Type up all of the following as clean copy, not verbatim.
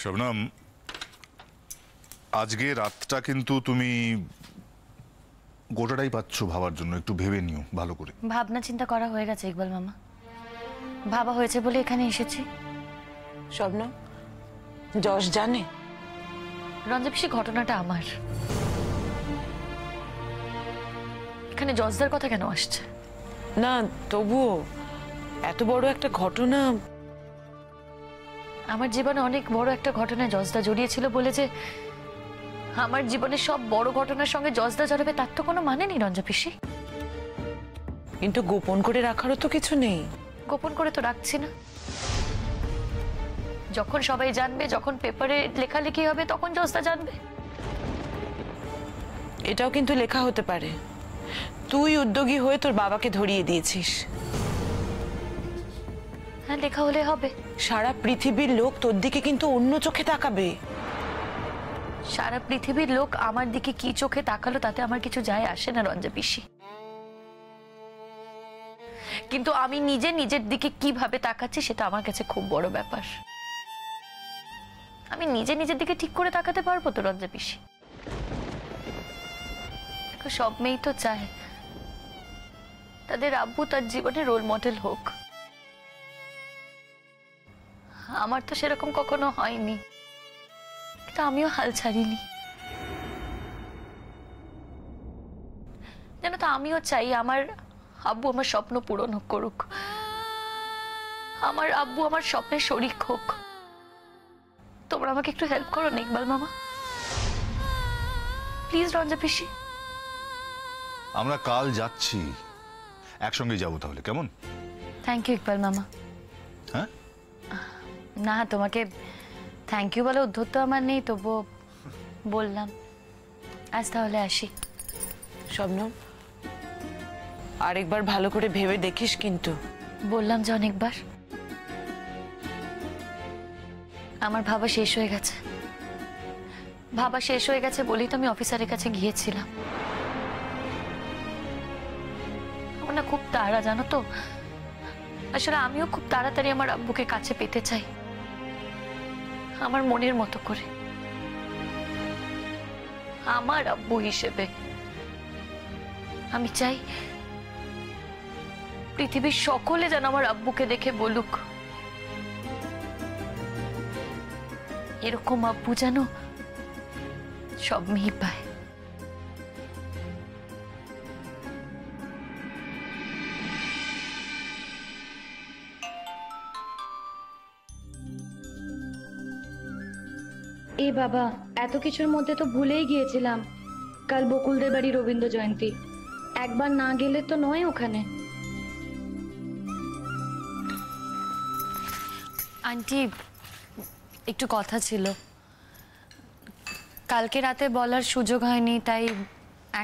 শবনম, আজকে রাতটা কিন্তু তুমি গোটাটাই পাচ্ছ ভাবার জন্য, একটু ভেবে নিও ভালো করে। ভাবনা চিন্তা করা হয়ে গেছে ইকবাল মামা, ভাবা হয়েছে বলে এখানে এসেছি। শবনম, যশ জানে? রঞ্জা পিসি, ঘটনাটা আমার। এখানে যশদার কথা কেন আসছে? না, তবুও এত বড় একটা ঘটনা। আমার জীবনে অনেক বড় একটা ঘটনায় যশদা জড়িয়েছিল বলে যে আমার জীবনের সব বড় ঘটনার সঙ্গে যশদা জড়াবে তার তো কোনো মানে নেই রঞ্জা পিসি। কিন্তু গোপন করে রাখারও তো কিছু নেই। গোপন করে তো রাখছি না। যখন সবাই জানবে, যখন পেপারে লেখালেখি হবে, তখন যশদা জানবে। এটাও কিন্তু লেখা হতে পারে তুই উদ্যোগী হয়ে তোর বাবাকে ধরিয়ে দিয়েছিস। হ্যাঁ, লেখা হলে হবে। সারা পৃথিবীর লোক তোর দিকে কিন্তু অন্য চোখে তাকাবে। সারা পৃথিবীর লোক আমার দিকে কি চোখে তাকালো তাতে আমার কিছু যায় আসে না রঞ্জা পিসি, কিন্তু আমি নিজের দিকে কিভাবে তাকাচ্ছি সেটা আমার কাছে খুব বড় ব্যাপার। আমি নিজের দিকে ঠিক করে তাকাতে পারবো তো রঞ্জা পিসি? সব মেয়েই তো চায় তাদের আব্বু তার জীবনে রোল মডেল হোক। আমার তো সেরকম কখনো হয়নি, কিন্তু আমিও হাল ছাড়িনি। জানো তো, আমিও চাই আমার আব্বু আমার স্বপ্ন পূরণ করুক, আমার আব্বু আমার স্বপ্নের শরিক হোক। তোমরা আমাকে একটু হেল্প করো না ইকবাল মামা, প্লিজ রঞ্জা পিসি। আমরা কাল যাচ্ছি, একসঙ্গে যাবো তাহলে, কেমন? থ্যাংক ইউ ইকবাল মামা। হ্যাঁ, না, তোমাকে থ্যাংক ইউ বলে উদ্ধত আমার নেই, তবুও বললাম। আজ তাহলে আসি। শবনম, আরেকবার ভালো করে ভেবে দেখিস কিন্তু। বললাম যে অনেকবার। আমার ভাবা শেষ হয়ে গেছে। ভাবা শেষ হয়ে গেছে বলেই তো আমি অফিসারের কাছে গিয়েছিলাম। আমার না খুব তাড়া, জানো তো। আসলে আমিও খুব তাড়াতাড়ি আমার আব্বুকে কাছে পেতে চাই, আমার মনের মতো করে, আমার আব্বু হিসেবে। আমি চাই পৃথিবীর সকলে যেন আমার আব্বুকে দেখে বলুক, এরকম আব্বু যেন সব মেয়ে পায়। এ বাবা, এত কিছুর মধ্যে তো ভুলেই গিয়েছিলাম, কাল বকুলদের বাড়ি রবীন্দ্র জয়ন্তী। একবার না গেলে তো নয় ওখানে। আন্টি, একটু কথা ছিল, কালকে রাতে বলার সুযোগ হয়নি, তাই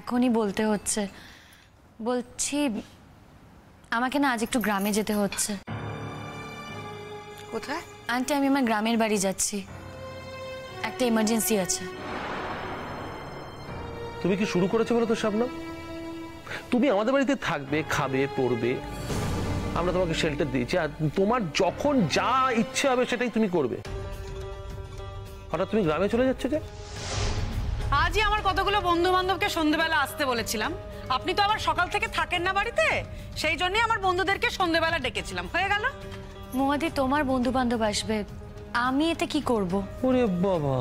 এখনই বলতে হচ্ছে। বলছি, আমাকে না আজ একটু গ্রামে যেতে হচ্ছে। কোথায়? আন্টি, আমি আমার গ্রামের বাড়ি যাচ্ছি, একটা ইমার্জেন্সি আছে। তুমি কি শুরু করেছো বলো তো শবনম? তুমি আমাদের বাড়িতে থাকবে, খাবে, পড়বে, আমরা তোমাকে শেল্টার দিয়েছি, আর তোমার যখন যা ইচ্ছে হবে সেটাই তুমি করবে। হঠাৎ তুমি গ্রামে চলে যাচ্ছ যে? আজই আমার কতগুলো বন্ধু বান্ধবকে সন্ধ্যেবেলা আসতে বলেছিলাম। আপনি তো আবার সকাল থেকে থাকেন না বাড়িতে, সেই জন্যই আমার বন্ধুদেরকে সন্ধ্যেবেলা ডেকেছিলাম। হয়ে গেল। মহাদি, তোমার বন্ধু বান্ধব আসবে, আমি এতে কি করব? ওরে বাবা,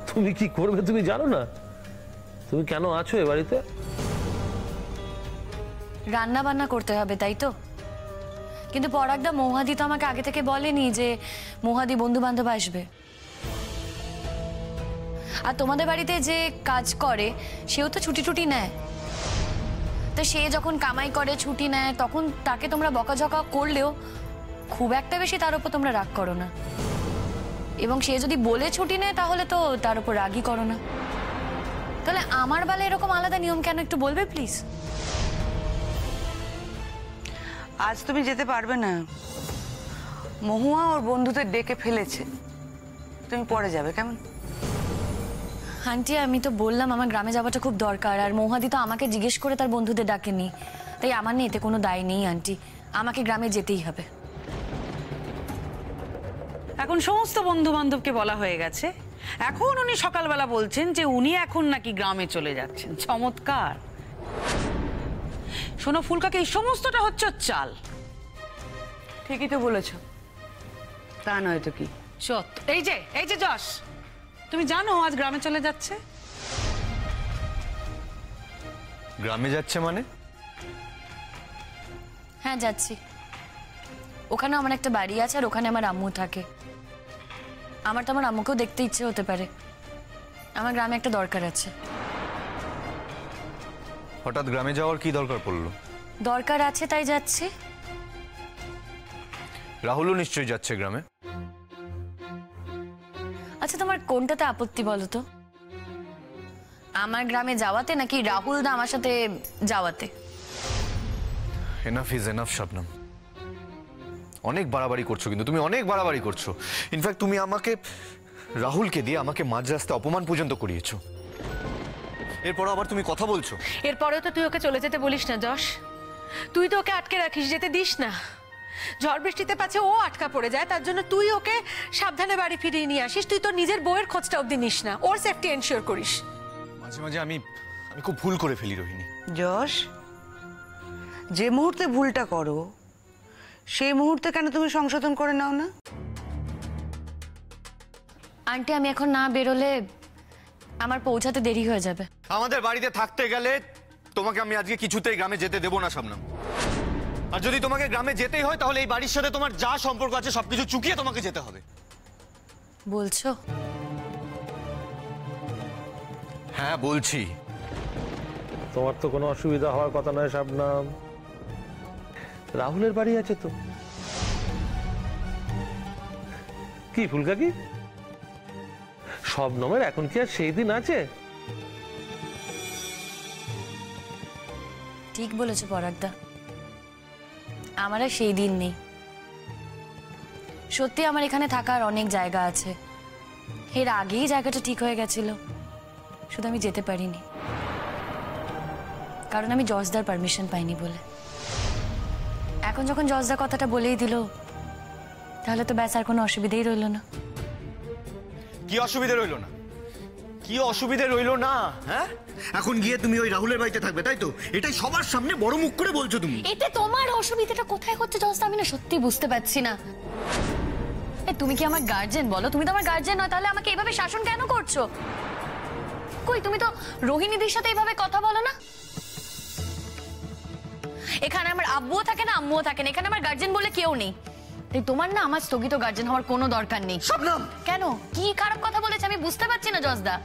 তুমি কি করবে তুমি জানো না? তুমি কেন আছো এ বাড়িতে? রান্না বান্না করতে হবে, তাই তো? কিন্তু পরাগদা, মহাদি তো আমাকে আগে থেকে বলেনি যে মহাদি বন্ধু বান্ধব আসবে। আর তোমাদের বাড়িতে যে কাজ করে সেও তো ছুটি টুটি নেয়, তো সে যখন কামাই করে ছুটি নেয় তখন তাকে তোমরা বকাঝকা করলেও খুব একটা বেশি তার উপর তোমরা রাগ করো না, এবং সে যদি বলে ছুটি নেয় তাহলে তো তার উপর রাগই করো না। তাহলে আমার বেলা এরকম আলাদা নিয়ম কেন, একটু বলবে প্লিজ? আজ তুমি যেতে পারবে না, মহুয়া ওর বন্ধুদের ডেকে ফেলেছে, তুমি পরে যাবে, কেমন? আন্টি, আমি তো বললাম আমার গ্রামে যাওয়াটা খুব দরকার, আর মহাদি তো আমাকে জিজ্ঞেস করে তার বন্ধুদের ডাকেনি, তাই আমার নিয়ে এতে কোনো দায় নেই আন্টি, আমাকে গ্রামে যেতেই হবে। এখন সমস্ত বন্ধু বান্ধবকে বলা হয়ে গেছে। এখন উনি সকালবেলা বলছেন যে উনি এখন নাকি গ্রামে চলে যাচ্ছেন। চমৎকার। শোনো ফুলকাকে, এই সমস্তটা হচ্ছে ওর চাল। ঠিকই তো বলেছো, তা নয় তো কি। সত্য। এই যে যশ, তুমি জানো আজ গ্রামে চলে যাচ্ছে? গ্রামে যাচ্ছে মানে? হ্যাঁ যাচ্ছি। ওখানে আমার একটা বাড়ি আছে আর ওখানে আমার আম্মু থাকে। আমার তো আমার আম্মুকেও দেখতে ইচ্ছে হতে পারে। আমার গ্রামে একটা দরকার আছে। হঠাৎ গ্রামে যাওয়ার কি দরকার পড়লো? দরকার আছে তাই যাচ্ছি। রাহুলও নিশ্চয়ই যাচ্ছে গ্রামে। আচ্ছা তোমার কোনটাতে আপত্তি বলো তো? আমার গ্রামে যাওয়াতে নাকি রাহুল দা আমার সাথে যাওয়াতে? Enough is enough Shabnam. অনেক বাড়াবাড়ি করছো, কিন্তু তুমি অনেক বাড়াবাড়ি করছো। ইনফ্যাক্ট তুমি আমাকে, রাহুলকে দিয়ে আমাকে মাঝ রাস্তায় অপমান পর্যন্ত করিয়েছো। এরপর আবার তুমি কথা বলছো। এরপরেও তো তুই ওকে চলে যেতে বলিস না যশ। তুই তো ওকে আটকে রাখিস, যেতে দিস না। ঝড় বৃষ্টিতে পাচ্ছে ও আটকা পড়ে যায়, তার জন্য তুই ওকে সাবধানে বাড়ি ফিরিয়ে নিয়ে আসিস। তুই তো নিজের বউয়ের খোঁজটা অবধি নিস না, ওর সেফটি এনশিওর করিস। মাঝে মাঝে আমি খুব ভুল করে ফেলি রোহিণী। যশ, যে মুহূর্তে ভুলটা করো সেই মুহূর্তে কেন তুমি সংশোধন করে নাও না? আন্টি আমি এখন না বেরোলে আমার পৌঁছাতে দেরি হয়ে যাবে। আমাদের বাড়িতে থাকতে গেলে তোমাকে আমি আজকে কিছুতেই গ্রামে যেতে দেবো না শবনম। আর যদি তোমাকে গ্রামে যেতেই হয় তাহলে এই বাড়ির সাথে তোমার যা সম্পর্ক আছে সবকিছু চুকিয়ে তোমাকে যেতে হবে। বলছো? হ্যাঁ বলছি। তোমার তো কোনো অসুবিধা হওয়ার কথা নয় শাবনাম। রাহুলের বাড়ি আছে তো। কি ফুলকা, কি শবনমের এখন কি আর সেই দিন আছে? ঠিক বলেছো পরাগদা, আমার আর সেই দিন নেই। সত্যি আমার এখানে থাকার অনেক জায়গা আছে। এর আগেই জায়গাটা ঠিক হয়ে গেছিল, শুধু আমি যেতে পারিনি কারণ আমি জজদার পারমিশন পাইনি বলে। এখন যখন জজদা কথাটা বলেই দিল তাহলে তো ব্যাস আর কোনো অসুবিধাই রইল না। কি অসুবিধে রইলো না? কি অসুবিধে রইলো না? হ্যাঁ, এখন গিয়ে তুমি ওই রাহুলের বাড়িতে থাকবে, তাই তো? এটাই সবার সামনে বড় মুখ করে বলছো তুমি। এতে তোমার অসুবিধাটা কোথায় হচ্ছে জজদা? আমি না সত্যি বুঝতে পারছি না। তুমি কি আমার গার্জেন বলো? তুমি তো আমার গার্জেন নয়, তাহলে আমাকে এইভাবে শাসন কেন করছো? কই তুমি তো রোহিণীদের সাথে এইভাবে কথা বলো না। এখানে আমার আব্বুও থাকে না, আম্মুও থাকে না। এখানে আমার গার্জেন বলে কেউ নেই। তাই তোমার না আমার স্থগিত গার্জেন হওয়ার কোনো দরকার নেই। শবনম, কেন? কি খারাপ কথা বলেছে আমি বুঝতে পারছি না জজদা।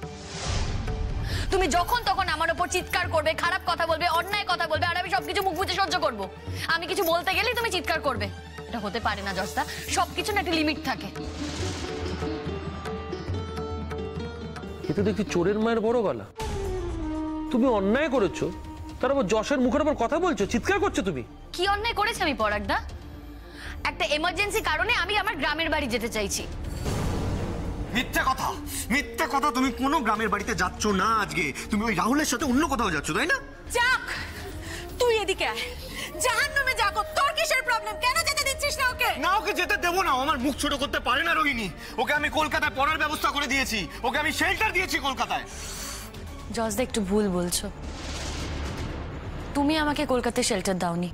তুমি যখন তখন আমার উপর চিৎকার করবে, খারাপ কথা বলবে, অন্যায় কথা বলবে, আর আমি সবকিছু মুখ বুজে সহ্য করব। আমি কিছু বলতে গেলেই তুমি চিৎকার করবে। এটা হতে পারে না জজদা, সবকিছু না একটা লিমিট থাকে। এতে দেখছি চোরের মায়ের বড় গলা। তুমি অন্যায় করেছো, তার উপর যশের মুখের উপর কথা বলছো, চিৎকার করছো তুমি। কি অন্যায় করেছে আমি পরাগদা? একটা এমার্জেন্সি কারণে আমি আমার গ্রামের বাড়ি যেতে চাইছি। মিথ্যা কথা, মিথ্যা কথা। তুমি কোনো গ্রামের বাড়িতে যাচ্ছ না আজকে। তুমি ওই রাহুলের সাথে অন্য কোথাও যাচ্ছ, তাই না? যাক, তুই এদিকে আয়। জাহান্নামে যাকো, তোর কিসের প্রবলেম? কেন যেতে দিচ্ছিস না ওকে? না, ওকে যেতে দেবো না। আমার মুখ ছোট করতে পারে না রোহিণী। ওকে আমি কলকাতায় পড়ার ব্যবস্থা করে দিয়েছি, ওকে আমি শেল্টার দিয়েছি কলকাতায়। জজদা একটু ভুল বলছো। তুমি আমাকে কলকাতায় শেল্টার দাওনি।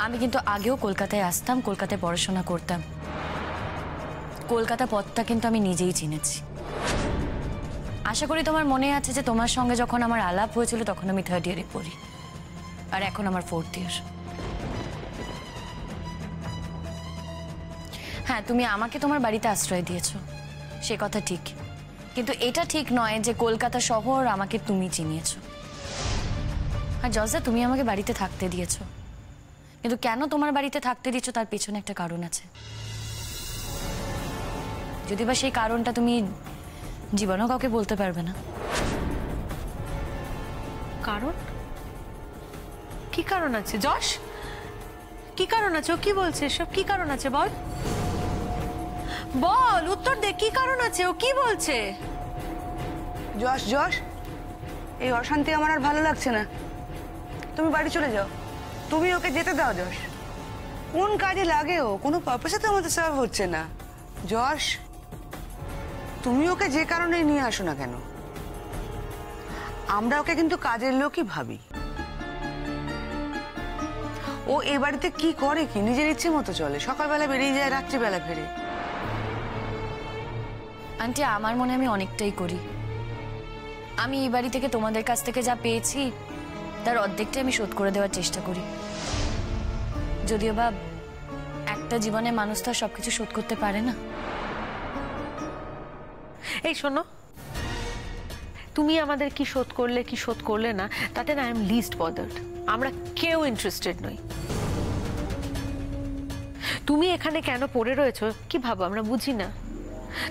আমি কিন্তু আগেও কলকাতায় আসতাম, কলকাতায় পড়াশোনা করতাম। কলকাতা পথটা কিন্তু আমি নিজেই চিনেছি। আশা করি তোমার মনে আছে যে তোমার সঙ্গে যখন আমার আলাপ হয়েছিল তখন আমি 3rd ইয়ারে পড়ি, আর এখন আমার 4th ইয়ার। হ্যাঁ, তুমি আমাকে তোমার বাড়িতে আশ্রয় দিয়েছো, সে কথা ঠিক। কিন্তু এটা ঠিক নয় যে কলকাতা শহর আমাকে তুমি চিনিয়েছো। আর জজদা, তুমি আমাকে বাড়িতে থাকতে দিয়েছো, কিন্তু কেন তোমার বাড়িতে থাকতে দিচ্ছ তার পেছনে একটা কারণ আছে। যদি বা সেই কারণটা তুমি জীবনেও কাউকে বলতে পারবে না। কারণ? কি কারণ আছে যশ? কি কারণ আছে? ও কি বলছে সব? কি কারণ আছে বল, বল, উত্তর দে। কি কারণ আছে? ও কি বলছে? যশ, যশ, এই অশান্তি আমার আর ভালো লাগছে না। তুমি বাড়ি চলে যাও, তুমি ওকে যেতে দাও। যশ, কোন কাজে লাগে ও? কোনো পারপাসে তো আমাদের সার্ভ হচ্ছে না। যশ, তুমি ওকে যে কারণে নিয়ে আসো না কেন, আমরা ওকে কিন্তু কাজের লোকই ভাবি। ও এ বাড়িতে কি করে কি নিজের ইচ্ছে মতো চলে, সকালবেলা বেরিয়ে যায়, রাত্রিবেলা ফেরে। আন্টি, আমার মনে আমি অনেকটাই করি। আমি এই বাড়ি থেকে তোমাদের কাছ থেকে যা পেয়েছি তার অর্ধেকটা আমি শোধ করে দেওয়ার চেষ্টা করি। যদিও বা একটা জীবনে মানুষ তো আর সবকিছু শোধ করতে পারে না। এই শোনো, তুমি আমাদের কি শোধ করলে কি শোধ করলে না তাতে না আই এম লিস্ট বদার্ড। আমরা কেউ ইন্টারেস্টেড নই। তুমি এখানে কেন পড়ে রয়েছো কি ভাবো আমরা বুঝি না?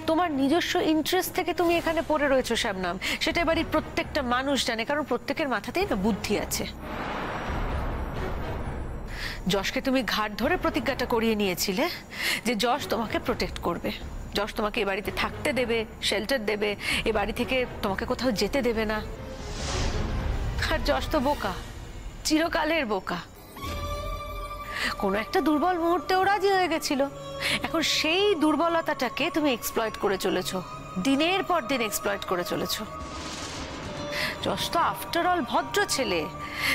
তোমার নিজস্ব ইন্টারেস্ট থেকে তুমি এখানে পড়ে রয়েছো শবনম, সেটা বাড়ির প্রত্যেকটা মানুষ জানে, কারণ প্রত্যেকের মাথাতেই না বুদ্ধি আছে। যশকে তুমি ঘাট ধরে প্রতিজ্ঞাটা করিয়ে নিয়েছিলে যে যশ তোমাকে প্রোটেক্ট করবে, যশ তোমাকে এ বাড়িতে থাকতে দেবে, শেল্টার দেবে, এ বাড়ি থেকে তোমাকে কোথাও যেতে দেবে না। আর যশ তো বোকা, চিরকালের বোকা। কোনো একটা দুর্বল মুহূর্তেও রাজি হয়ে গেছিল। এখন সেই দুর্বলতাটাকে তুমি এক্সপ্লয়েট করে চলেছো, দিনের পর দিন এক্সপ্লয়েট করে চলেছো। যশ তো আফটার অল ভদ্র ছেলে,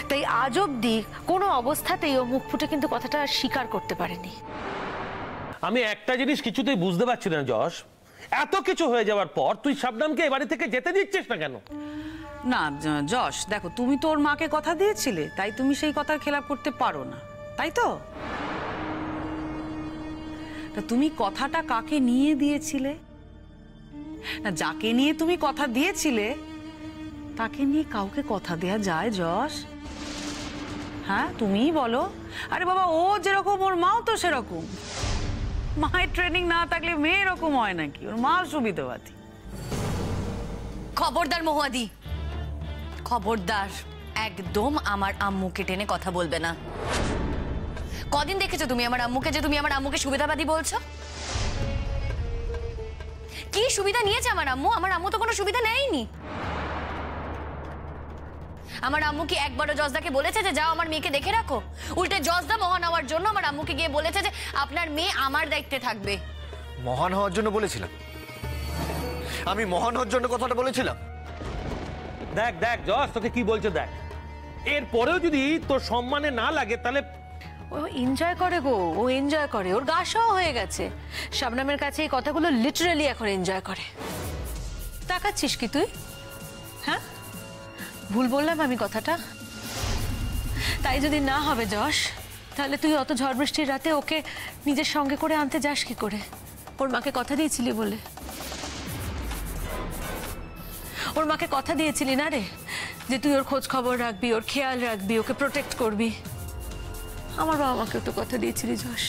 তাই আজ অব্দি কোনো অবস্থাতেই ও মুখ ফুটে কিন্তু কথাটা স্বীকার করতে পারেনি। আমি একটা জিনিস কিছুতেই বুঝতে পারছি না যশ, এত কিছু হয়ে যাওয়ার পর তুই শবনমকে এ বাড়ি থেকে যেতে দিচ্ছিস না কেন? না যশ, দেখো তুমি তোর মাকে কথা দিয়েছিলে, তাই তুমি সেই কথার খেলাপ করতে পারো না, তাই তো? তা তুমি কথাটা কাকে নিয়ে দিয়েছিলে? না, যাকে নিয়ে তুমি কথা দিয়েছিলে তাকে নিয়ে কাউকে কথা দেয়া যায় যশ? হ্যাঁ, তুমিই বলো। আরে বাবা, ও যেরকম ওর মাও তো সেরকম। মায়ের ট্রেনিং না থাকলে মেয়ে এরকম হয় নাকি? ওর মা সুবিধাবাদী। খবরদার মহুয়াদি, খবরদার, একদম আমার আম্মুকে টেনে কথা বলবে না। কদিন দেখেছো তুমি আমার আম্মুকে যে তুমি আমার আম্মুকে সুবিধাবাদী বলছো? কি সুবিধা নিয়েছে আমার আম্মু? আমার আম্মু তো কোনো সুবিধা নেয়নি। আমার আম্মু কি একবারও জজদাকে বলেছে যে যাও আমার মেয়েকে দেখে রাখো? উল্টে জজদা মহান হওয়ার জন্য আমার আম্মুকে গিয়ে বলেছে যে আপনার মেয়ে আমার দায়িত্বে থাকবে। মহান হওয়ার জন্য বলেছিলাম? আমি মহান হওয়ার জন্য কথাটা বলেছিলাম? দেখ দেখ যশ, তোকে কি বলছে দেখ। এরপরেও যদি তোর সম্মানে না লাগে তাহলে ও এনজয় করে গো, ও এনজয় করে, ওর গা সহ হয়ে গেছে। শবনমের কাছে এই কথাগুলো লিটারালি এখন এনজয় করে। তাকাচ্ছিস কি তুই? হ্যাঁ, ভুল বললাম আমি কথাটা? তাই যদি না হবে যশ, তাহলে তুই অত ঝড় বৃষ্টির রাতে ওকে নিজের সঙ্গে করে আনতে যাস কি করে? ওর মাকে কথা দিয়েছিলি বলে। ওর মাকে কথা দিয়েছিলি না রে যে তুই ওর খোঁজ খবর রাখবি, ওর খেয়াল রাখবি, ওকে প্রোটেক্ট করবি। আমার বাবা মাকেও তো কথা দিয়েছিলি যশ,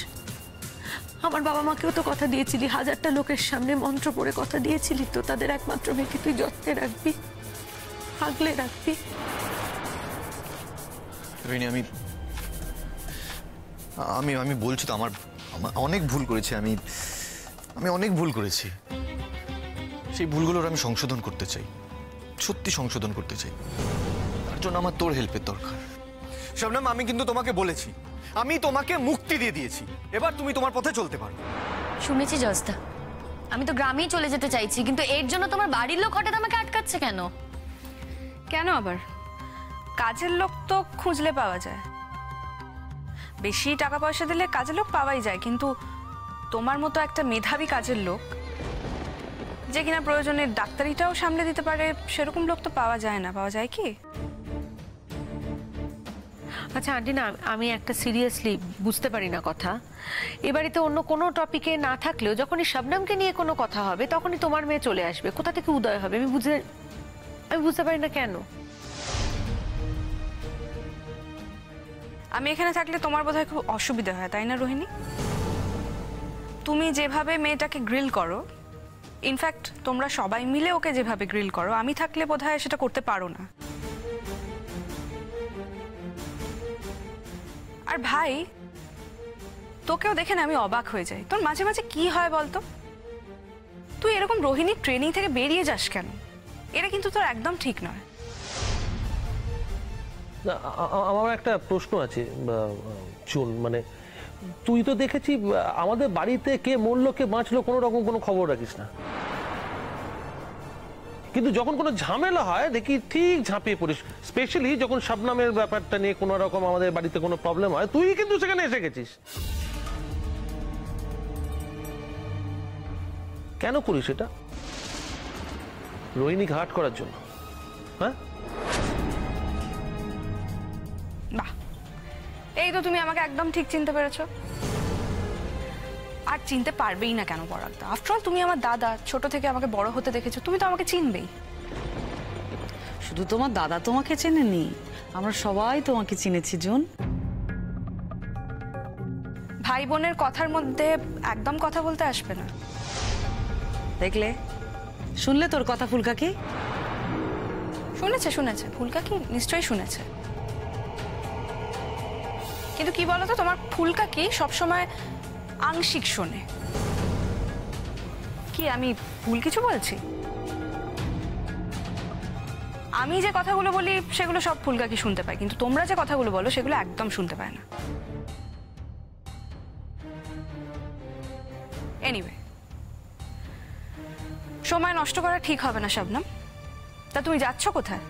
আমার বাবা মাকেও তো কথা দিয়েছিলি, হাজারটা লোকের সামনে মন্ত্র পড়ে কথা দিয়েছিলি তো তাদের একমাত্র মেয়েকে তুই যত্নে রাখবি, আগলে রাখবি। আমি আমি আমি বলছি তো আমার অনেক ভুল করেছি, আমি অনেক ভুল করেছি। সেই ভুলগুলোর আমি সংশোধন করতে চাই, সত্যি সংশোধন করতে চাই। তার জন্য আমার তোর হেল্পের দরকার। শবনম, আমি কিন্তু তোমাকে বলেছি, আমি তোমাকে মুক্তি দিয়ে দিয়েছি, এবার তুমি তোমার পথে চলতে পারো। শুনেছি জজদা, আমি তো গ্রামেই চলে যেতে চাইছি, কিন্তু এর জন্য তোমার বাড়ির লোক হঠাৎ আমাকে আটকাচ্ছে কেন? কেন আবার? কাজের লোক তো খুঁজলে পাওয়া যায়, বেশি টাকা পয়সা দিলে কাজের লোক পাওয়াই যায়, কিন্তু তোমার মতো একটা মেধাবী কাজের লোক যে কিনা প্রয়োজনে ডাক্তারিটাও সামলে দিতে পারে, সেরকম লোক তো পাওয়া যায় না। পাওয়া যায় কি? আচ্ছা আন্টি, না আমি একটা সিরিয়াসলি বুঝতে পারি না কথা। এ বাড়িতে অন্য কোনো টপিকে না থাকলেও যখনই শবনমকে নিয়ে কোনো কথা হবে তখনই তোমার মেয়ে চলে আসবে, কোথা থেকে উদয় হবে আমি বুঝতে পারি না কেন। আমি এখানে থাকলে তোমার বোধহয় খুব অসুবিধা হয়, তাই না রোহিণী? তুমি যেভাবে মেয়েটাকে গ্রিল করো, ইনফ্যাক্ট তোমরা সবাই মিলে ওকে যেভাবে গ্রিল করো, আমি থাকলে বোধহয় সেটা করতে পারো না। আর ভাই, তোকেও দেখে না আমি অবাক হয়ে যাই। তোর মাঝে মাঝে কি হয় বলতো? তুই এরকম রোহিণীর ট্রেনিং থেকে বেরিয়ে যাস কেন? এটা কিন্তু তোর একদম ঠিক নয়। আমার একটা প্রশ্ন আছে চুন, মানে তুই তো দেখেছি আমাদের বাড়িতে কে মরলো কে বাঁচলো কোনো রকম কোনো খবর রাখিস না, কিন্তু যখন কোনো ঝামেলা হয় দেখি ঠিক ঝাঁপিয়ে পড়িস। স্পেশালি যখন শবনমের ব্যাপারটা নিয়ে কোনো রকম আমাদের বাড়িতে কোনো প্রবলেম হয়, তুই কিন্তু সেখানে এসে গেছিস। কেন করিস এটা? রোহিণীকে হার্ট করার জন্য? হ্যাঁ, বাহ, এই তো তুমি আমাকে একদম ঠিক চিনতে পেরেছো। আর চিনতে পারবেই না কেন পরাগদা? আফটার অল তুমি আমার দাদা, ছোট থেকে আমাকে বড় হতে দেখেছো, তুমি তো আমাকে চিনবেই। শুধু তোমার দাদা তোমাকে চেনেনি, আমরা সবাই তোমাকে চিনেছি জুন। ভাই বোনের কথার মধ্যে একদম কথা বলতে আসবে না। দেখলে, শুনলে তোর কথা ফুলকাকি? শুনেছে শুনেছে, ফুলকাকি নিশ্চয়ই শুনেছে। কিন্তু কি বলতো, তোমার ফুলকাকি সবসময় আংশিক শোনে। কি আমি ভুল কিছু বলছি? আমি যে কথাগুলো বলি সেগুলো সব ফুলকাকি শুনতে পায়, কিন্তু তোমরা যে কথাগুলো বলো সেগুলো একদম শুনতে পায় না। এনিওয়ে, সময় নষ্ট করা ঠিক হবে না শবনম। তা তুমি যাচ্ছ কোথায়?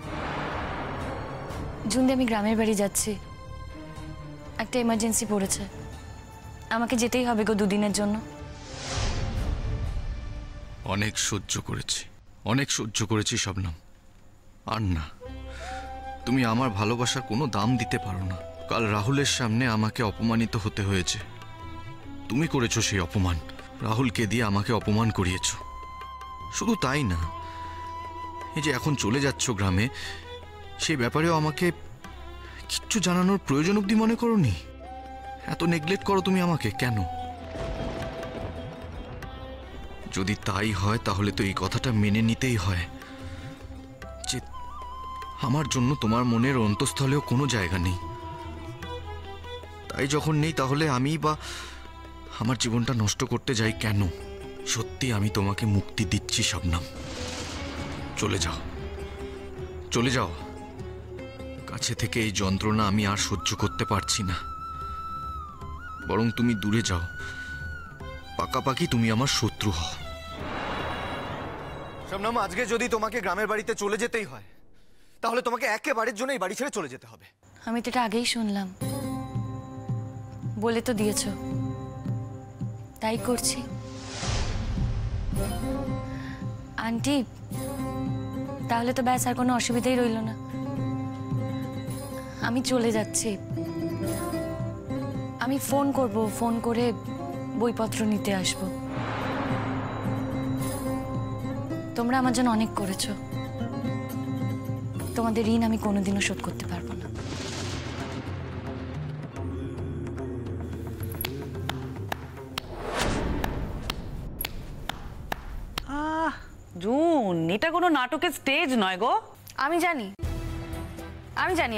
জুনদি, আমি গ্রামের বাড়ি যাচ্ছি। একটা এমার্জেন্সি পড়েছে, আমাকে যেতেই হবে গো 2 দিনের জন্য। অনেক সহ্য করেছি, অনেক সহ্য করেছি শবনম। আর না, তুমি আমার ভালোবাসার কোনো দাম দিতে পারো না। কাল রাহুলের সামনে আমাকে অপমানিত হতে হয়েছে। তুমি করেছো সেই অপমান, রাহুলকে দিয়ে আমাকে অপমান করিয়েছো। শুধু তাই না, এই যে এখন চলে যাচ্ছ গ্রামে, সেই ব্যাপারেও আমাকে কিচ্ছু জানানোর প্রয়োজন অবধি মনে করোনি। এত নেগলেক্ট করো তুমি আমাকে কেন? যদি তাই হয় তাহলে তো এই কথাটা মেনে নিতেই হয় যে আমার জন্য তোমার মনের অন্তঃস্থলেও কোনো জায়গা নেই। তাই যখন নেই, তাহলে আমি বা আমার জীবনটা নষ্ট করতে যাই কেন? সত্যি আমি তোমাকে মুক্তি দিচ্ছি শবনম। চলে যাও, চলে যাও। কাছে থেকে এই যন্ত্রণা আমি আর সহ্য করতে পারছি না। বরং তুমি দূরে যাও, পাকাপাকি তুমি আমার শত্রু হও। শবনম, আজকে যদি তোমাকে গ্রামের বাড়িতে চলে যেতেই হয়, তাহলে তোমাকে একেবারের জন্য এই বাড়ি ছেড়ে চলে যেতে হবে। আমি তো এটা আগেই শুনলাম, বলে তো দিয়েছো, তাই করছি। আন্টি, তাহলে তো ব্যাস আর কোনো অসুবিধাই রইল না। আমি চলে যাচ্ছি। আমি ফোন করব, ফোন করে বইপত্র নিতে আসব। তোমরা আমার জন্য অনেক করেছো, তোমাদের ঋণ আমি কোনোদিনও শোধ করতে পারবো না। জুন, এটা কোনো নাটকের স্টেজ নয় গো। আমি জানি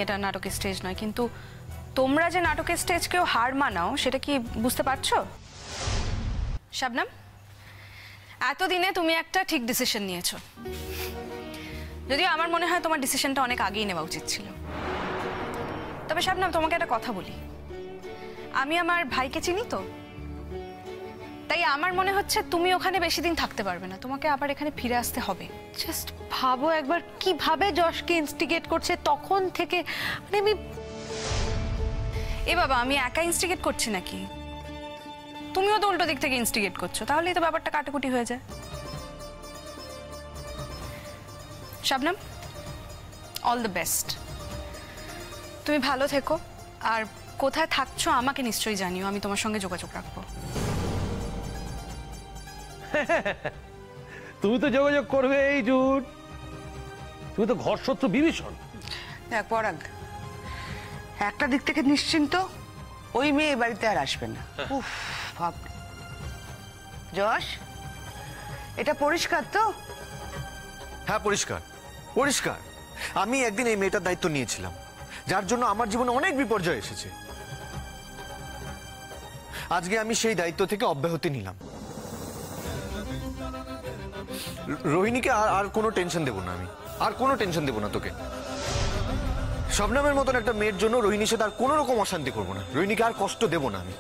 এটা নাটকের স্টেজ নয়, কিন্তু তোমরা যে নাটকের স্টেজকেও হার মানাও সেটা কি বুঝতে পারছো? শবনম, এতদিনে তুমি একটা ঠিক ডিসিশন নিয়েছো, যদিও আমার মনে হয় তোমার ডিসিশনটা অনেক আগেই নেওয়া উচিত ছিল। তবে শবনম, তোমাকে একটা কথা বলি, আমি আমার ভাইকে চিনি তো, তাই আমার মনে হচ্ছে তুমি ওখানে বেশি দিন থাকতে পারবে না, তোমাকে আবার এখানে ফিরে আসতে হবে। জাস্ট ভাবো একবার কিভাবে যশকে ইনস্টিগেট করছে তখন থেকে। মানে এ বাবা, আমি একা ইনস্টিগেট করছি নাকি? তুমিও তো উল্টো দিক থেকে ইনস্টিগেট করছো, তাহলেই তো ব্যাপারটা কাটাকুটি হয়ে যায়। Shabnam, all the best. তুমি ভালো থেকো, আর কোথায় থাকছো আমাকে নিশ্চয়ই জানিও, আমি তোমার সঙ্গে যোগাযোগ রাখবো। তুমি তো যোগাযোগ করবে এই জুট, তুমি তো ঘর শত্রু বিভীষণ। দেখ পরাগ, একটা দিক থেকে নিশ্চিন্ত, ওই মেয়ে এই বাড়িতে আর আসবে না। উফ, ভাব। যশ, এটা পরিষ্কার তো? হ্যাঁ, পরিষ্কার পরিষ্কার। আমি একদিন এই মেয়েটার দায়িত্ব নিয়েছিলাম, যার জন্য আমার জীবনে অনেক বিপর্যয় এসেছে। আজকে আমি সেই দায়িত্ব থেকে অব্যাহতি নিলাম। রোহিণীকে আর কোনো টেনশন দেবো না, আমি আর কোনো টেনশন দেবো না তোকে। শবনমের মতন একটা মেয়ের জন্য রোহিণীর সাথে আর কোনো রকম অশান্তি করবো না, রোহিণীকে আর কষ্ট দেবো না আমি।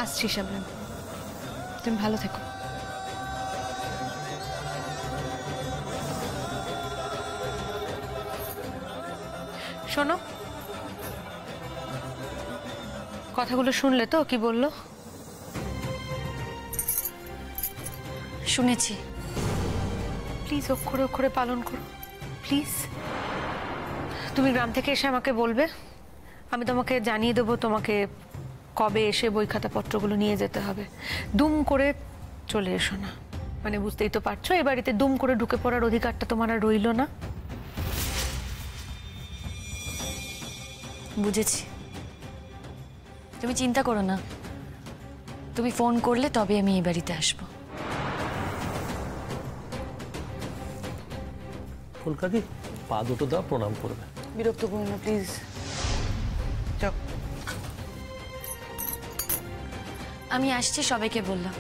আসছি শাবনাম, তুমি ভালো থেকো। শোনো, কথাগুলো শুনলে তো কি বললো? শুনেছি। প্লিজ অক্ষরে অক্ষরে পালন করো, প্লিজ। তুমি গ্রাম থেকে এসে আমাকে বলবে, আমি তোমাকে জানিয়ে দেবো তোমাকে কবে এসে বই খাতাপত্রগুলো নিয়ে যেতে হবে। দুম করে চলে এসো না, মানে বুঝতেই তো পারছো এ বাড়িতে দুম করে ঢুকে পড়ার অধিকারটা তোমার আর রইলো না। বুঝেছি, তুমি চিন্তা করো না, তুমি ফোন করলে তবে আমি এই বাড়িতে আসবো। ফুলকাকি পা দুটো দাও, প্রণাম করবে। বিরক্ত করো না প্লিজ। আমি আসছি, সবাইকে বললাম।